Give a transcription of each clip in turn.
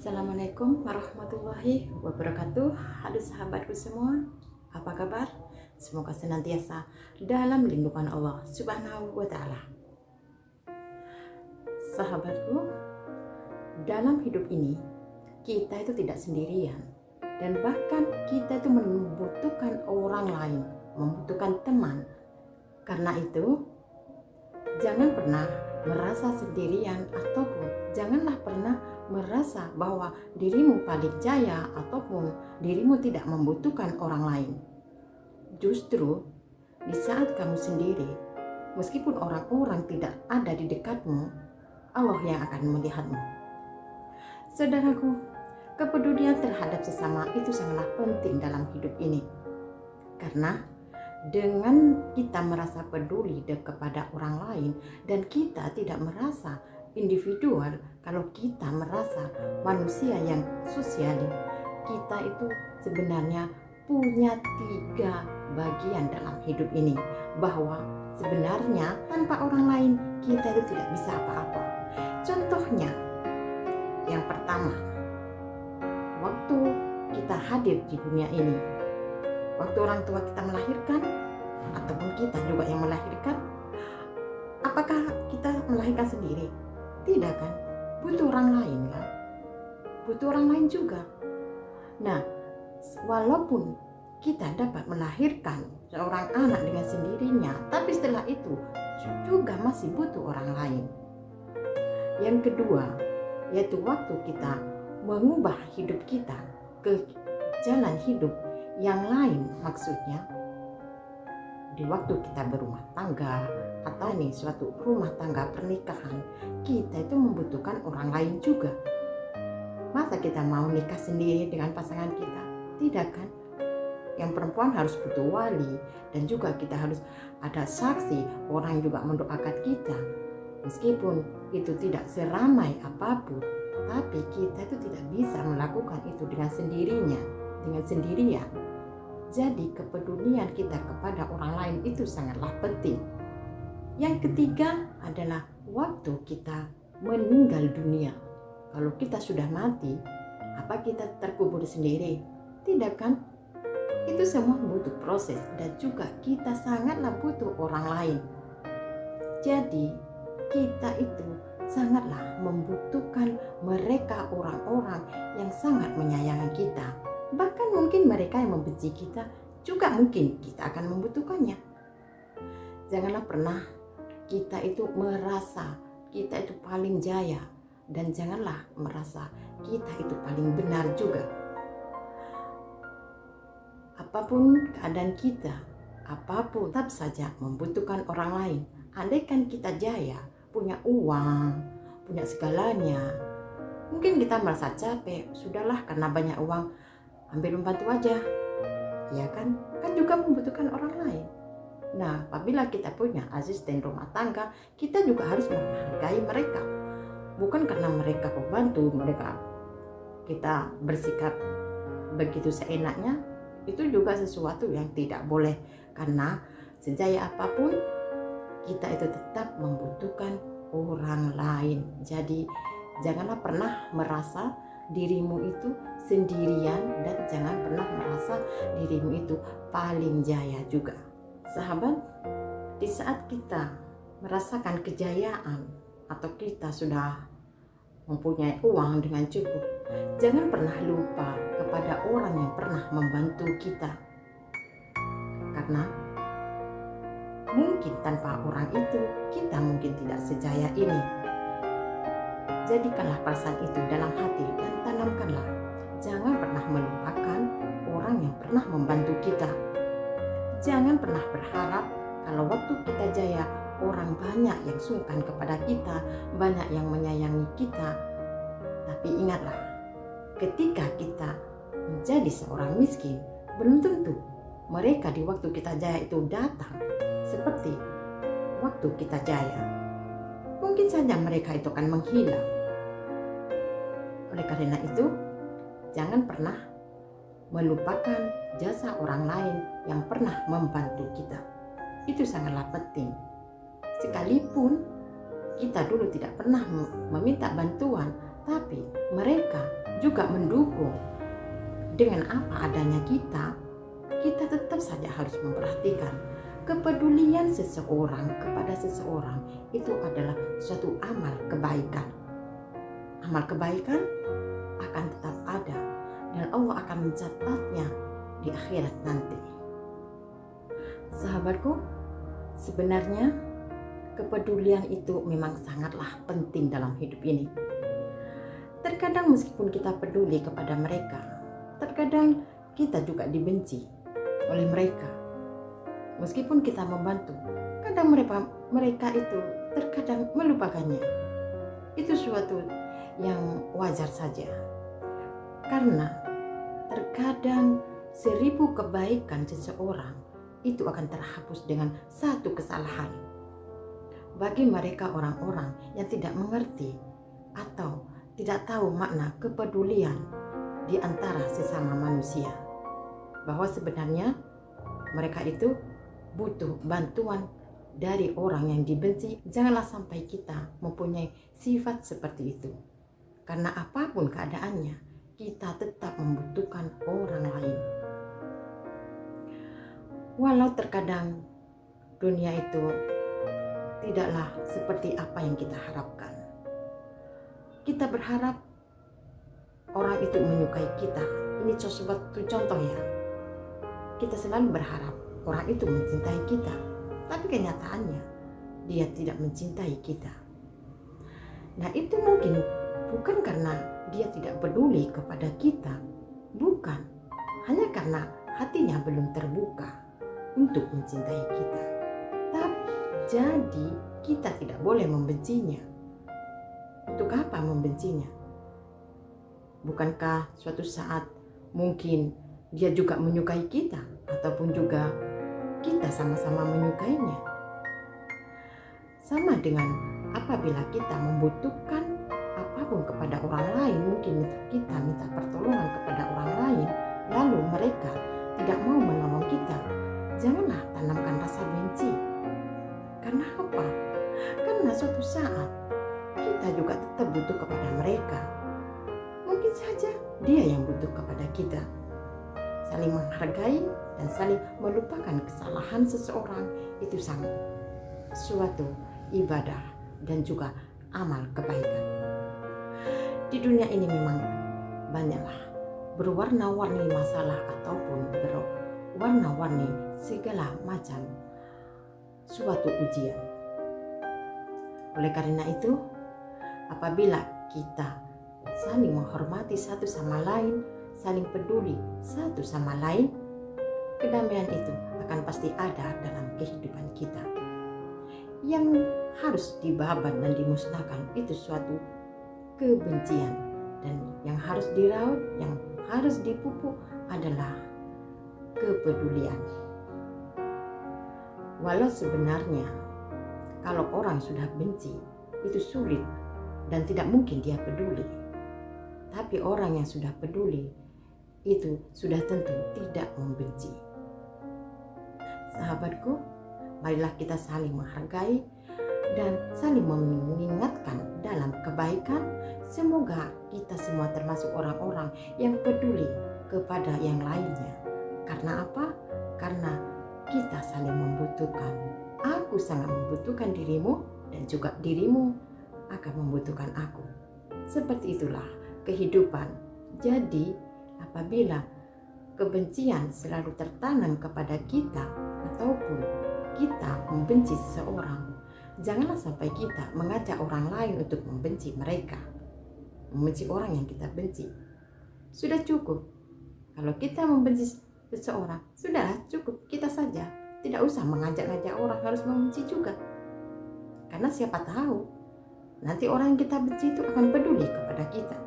Assalamualaikum warahmatullahi wabarakatuh. Halo sahabatku semua, apa kabar? Semoga senantiasa dalam lindungan Allah Subhanahu wa Ta'ala. Sahabatku, dalam hidup ini kita itu tidak sendirian, dan bahkan kita itu membutuhkan orang lain, membutuhkan teman. Karena itu, jangan pernah merasa sendirian, ataupun janganlah pernah merasa bahwa dirimu paling jaya ataupun dirimu tidak membutuhkan orang lain. Justru di saat kamu sendiri, meskipun orang-orang tidak ada di dekatmu, Allah yang akan melihatmu. Saudaraku, kepedulian terhadap sesama itu sangatlah penting dalam hidup ini. Karena dengan kita merasa peduli kepada orang lain dan kita tidak merasa individual, kalau kita merasa manusia yang sosial, kita itu sebenarnya punya 3 bagian dalam hidup ini, bahwa sebenarnya tanpa orang lain kita itu tidak bisa apa-apa. Contohnya, yang pertama, waktu kita hadir di dunia ini, waktu orang tua kita melahirkan ataupun kita juga yang melahirkan, apakah kita melahirkan sendiri? Tidak kan? Butuh orang lain kan? Butuh orang lain juga. Nah, walaupun kita dapat melahirkan seorang anak dengan sendirinya, tapi setelah itu juga masih butuh orang lain. Yang kedua, yaitu waktu kita mengubah hidup kita ke jalan hidup yang lain, maksudnya di waktu kita berumah tangga atau suatu rumah tangga pernikahan, kita itu membutuhkan orang lain juga. Masa kita mau nikah sendiri dengan pasangan kita? Tidak kan? Yang perempuan harus butuh wali, dan juga kita harus ada saksi, orang juga mendoakan kita. Meskipun itu tidak seramai apapun, tapi kita itu tidak bisa melakukan itu dengan sendirian. Jadi kepedulian kita kepada orang lain itu sangatlah penting. Yang ketiga adalah waktu kita meninggal dunia. Kalau kita sudah mati, apa kita terkubur sendiri? Tidak kan? Itu semua butuh proses, dan juga kita sangatlah butuh orang lain. Jadi kita itu sangatlah membutuhkan mereka, orang-orang yang sangat menyayangi kita. Bahkan mungkin mereka yang membenci kita juga mungkin kita akan membutuhkannya. Janganlah pernah kita itu merasa kita itu paling jaya, dan janganlah merasa kita itu paling benar juga. Apapun keadaan kita, apapun, tetap saja membutuhkan orang lain. Andaikan kita jaya, punya uang, punya segalanya, mungkin kita merasa capek, sudahlah karena banyak uang, ambil membantu aja, ya kan? Kan juga membutuhkan orang lain. Nah, apabila kita punya asisten rumah tangga, kita juga harus menghargai mereka. Bukan karena mereka pembantu, kita bersikap begitu seenaknya, itu juga sesuatu yang tidak boleh. Karena sejaya apapun, kita itu tetap membutuhkan orang lain. Jadi, janganlah pernah merasa dirimu itu sendirian, dan jangan pernah merasa dirimu itu paling jaya juga. Sahabat, di saat kita merasakan kejayaan atau kita sudah mempunyai uang dengan cukup, jangan pernah lupa kepada orang yang pernah membantu kita. Karena mungkin tanpa orang itu kita mungkin tidak sejaya ini. Jadikanlah perasaan itu dalam hati dan tanamkanlah. Jangan pernah melupakan orang yang pernah membantu kita. Jangan pernah berharap kalau waktu kita jaya, orang banyak yang sungkan kepada kita, banyak yang menyayangi kita. Tapi ingatlah, ketika kita menjadi seorang miskin, belum tentu mereka di waktu kita jaya itu datang seperti waktu kita jaya. Mungkin saja mereka itu akan menghilang. Oleh karena itu, jangan pernah melupakan jasa orang lain yang pernah membantu kita. Itu sangatlah penting. Sekalipun kita dulu tidak pernah meminta bantuan, tapi mereka juga mendukung dengan apa adanya kita tetap saja harus memperhatikan kepedulian seseorang kepada seseorang itu adalah suatu amal kebaikan. Amal kebaikan akan tetap ada dan Allah akan mencatatnya di akhirat nanti. Sahabatku, sebenarnya kepedulian itu memang sangatlah penting dalam hidup ini. Terkadang meskipun kita peduli kepada mereka, terkadang kita juga dibenci oleh mereka. Meskipun kita membantu, kadang mereka itu terkadang melupakannya. Itu suatu yang wajar saja. Karena terkadang 1000 kebaikan seseorang itu akan terhapus dengan satu kesalahan. Bagi mereka orang-orang yang tidak mengerti atau tidak tahu makna kepedulian di antara sesama manusia, bahwa sebenarnya mereka itu butuh bantuan dari orang yang dibenci. Janganlah sampai kita mempunyai sifat seperti itu. Karena apapun keadaannya, kita tetap membutuhkan orang lain. Walau terkadang dunia itu tidaklah seperti apa yang kita harapkan. Kita berharap orang itu menyukai kita. Ini suatu contoh ya. Kita selalu berharap orang itu mencintai kita, tapi kenyataannya dia tidak mencintai kita. Nah, itu mungkin bukan karena dia tidak peduli kepada kita, bukan, hanya karena hatinya belum terbuka untuk mencintai kita. Tapi jadi kita tidak boleh membencinya. Untuk apa membencinya? Bukankah suatu saat mungkin dia juga menyukai kita, ataupun juga kita sama-sama menyukainya? Sama dengan apabila kita membutuhkan apapun kepada orang lain, mungkin kita minta pertolongan kepada orang lain, lalu mereka tidak mau menolong kita, janganlah tanamkan rasa benci. Karena apa? Karena suatu saat kita juga tetap butuh kepada mereka. Mungkin saja dia yang butuh kepada kita. Saling menghargai dan saling melupakan kesalahan seseorang itu sangat suatu ibadah dan juga amal kebaikan. Di dunia ini memang banyaklah berwarna-warni masalah ataupun berwarna-warni segala macam suatu ujian. Oleh karena itu, apabila kita saling menghormati satu sama lain, saling peduli satu sama lain, kedamaian itu akan pasti ada dalam kehidupan kita. Yang harus dibabat dan dimusnahkan itu suatu kebencian, dan yang harus diraut, yang harus dipupuk adalah kepedulian. Walau sebenarnya kalau orang sudah benci itu sulit dan tidak mungkin dia peduli, tapi orang yang sudah peduli itu sudah tentu tidak membenci. Sahabatku, marilah kita saling menghargai dan saling mengingatkan dalam kebaikan. Semoga kita semua termasuk orang-orang yang peduli kepada yang lainnya. Karena apa? Karena kita saling membutuhkan. Aku sangat membutuhkan dirimu dan juga dirimu akan membutuhkan aku. Seperti itulah kehidupan. Jadi apabila kebencian selalu tertanam kepada kita ataupun kita membenci seseorang, janganlah sampai kita mengajak orang lain untuk membenci mereka, membenci orang yang kita benci. Sudah cukup kalau kita membenci seseorang, sudahlah cukup kita saja, tidak usah mengajak-ngajak orang harus membenci juga. Karena siapa tahu nanti orang yang kita benci itu akan peduli kepada kita.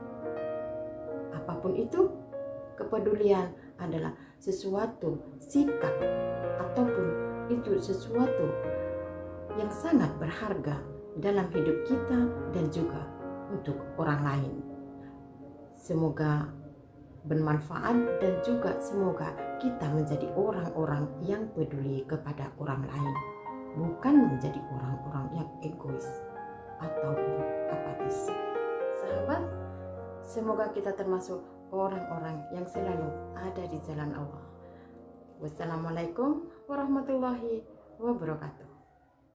Apapun itu, kepedulian adalah sesuatu sikap ataupun itu sesuatu yang sangat berharga dalam hidup kita dan juga untuk orang lain. Semoga bermanfaat dan juga semoga kita menjadi orang-orang yang peduli kepada orang lain, bukan menjadi orang-orang yang egois ataupun apatis. Sahabat, Semoga kita termasuk orang-orang yang selalu ada di jalan Allah. Wassalamualaikum warahmatullahi wabarakatuh.